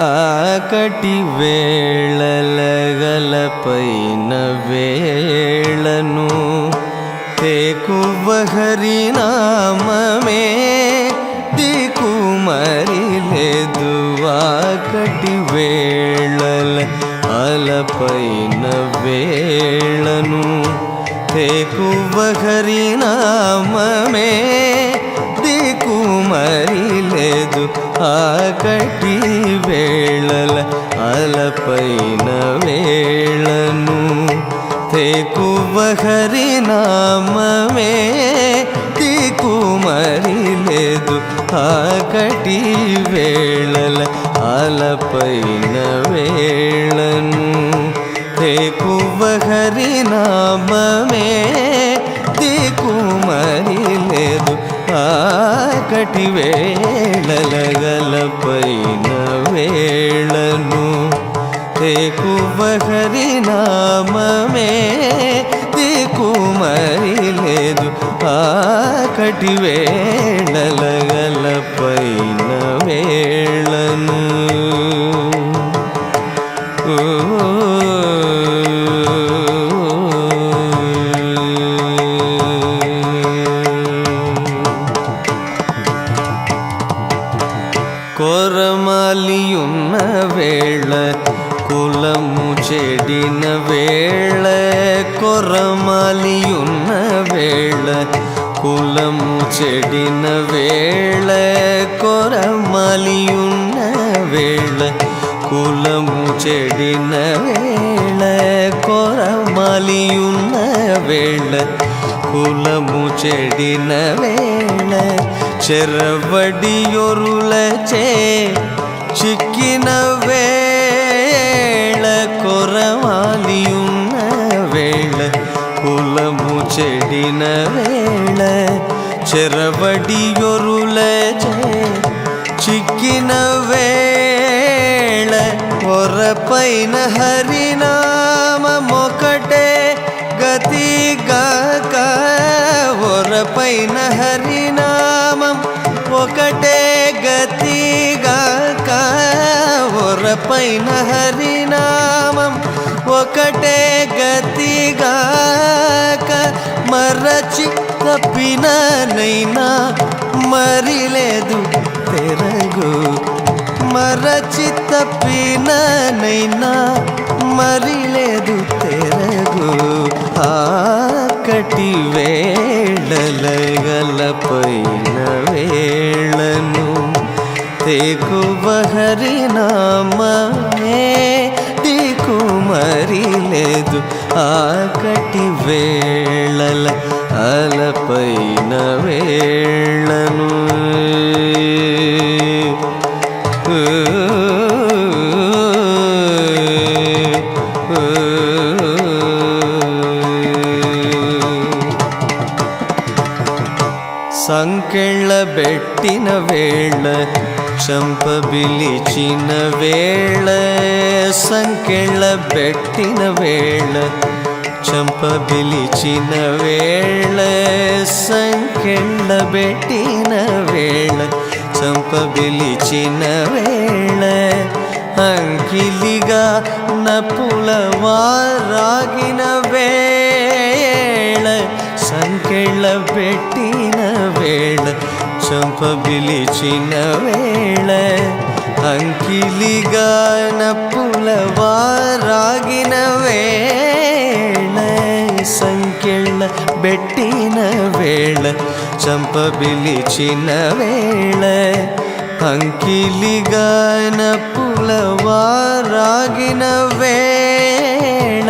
ఆకటి వేళలగలపైన వేళను తేకువ హరినామమే దిక్కుమరి లేదు. ఆకటి వేళల అలపైన వేళను తేకువ హరినామమే దిక్కుమరి లేదు. ఆకటి వేళల అలపైన వేళను తేకువ హరినామమే దిక్కుమరి లేదు. ఆకటి వేళల అలపైన వేళను తేకువ హరినామమే దిక్కుమరి లేదు. ఆకటి వేళల గలపైన వేళను తేకువ హరినామమే దిక్కుమరి లేదు. ఆకటి వేళల గలపైన వేళను కొరమాలియున్న వేళ కులము చెడిన వేళ కొరమాలియున్న వేళ కులము చెడిన వేళ కొరమాలియున్న వేళ కులము చెడిన వేళ కొరమాలియున్న వేళ కులము చెడిన వేళ చెరవడియొరులచే చిక్కిన వేళ కొరమాలియున్న వేళ కులము చెడిన వేళ చెరవడియొరులచే చిక్కిన వేళ కొరపైన హరినామమొకటే గతిగాక ఒరపైన హరినామం ఒకటే గతిగాక ఒరపైన హరినామం ఒకటే గతిగాక మరచి తప్పిననైనా మరిలేదు తెరగు మరచి తప్పిననైనా మరిలేదు తెరగు. ఆకటి వేళల గలపైన వేళను తేకువ హరినామమే దిక్కుమరి లేదు. ఆకటి వేళల అలపైన వేళను సంకెళ్ళ బెట్టిన వేళ చంప బిలిచిన వేళ సంకెళ్ళ బెట్టిన వేళ చంప బిలిచిన వేళ సంకెళ్ళ బెట్టిన వేళ చంప బిలిచిన వేళ అంకిలిగా నపుల వారాగిన వేళ సంకెళ్ళ బెట్టిన వేళ చంప బిలిచిన వేళ అంకిలిగా నపుల వారాగిన వేళ సంకెళ్ళ బెట్టిన వేళ చంప బిలిచిన వేళ అంకిలిగా నపుల వారాగిన వేళ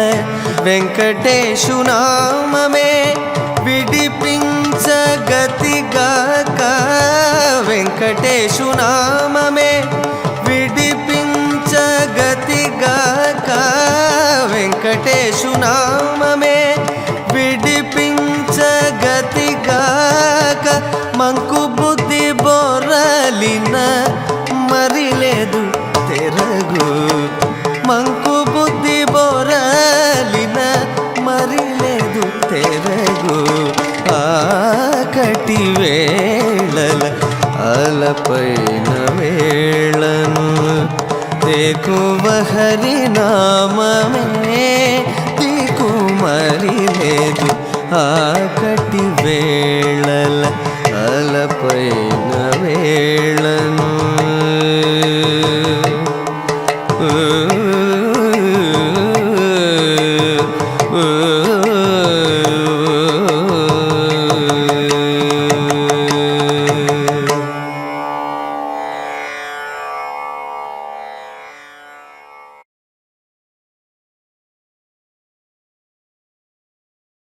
వెంకటేశు నామమే విడిపించగతిగాక వెంకటేశు నామమే విడిపించగతిగాక వెంకటేశు నామమే విడిపించగతిగాక మంకు బుద్ధి బొరలిన మరిలేదు తెరగు మంకు బుద్ధి బొరలిన మరిలేదు తెరగు. ఆకటి వేళల అలపైన వేళను ఎక్కువ హరినామమే దిక్కు మరి లేదు ఆకటి వేళల అలపైన వేళను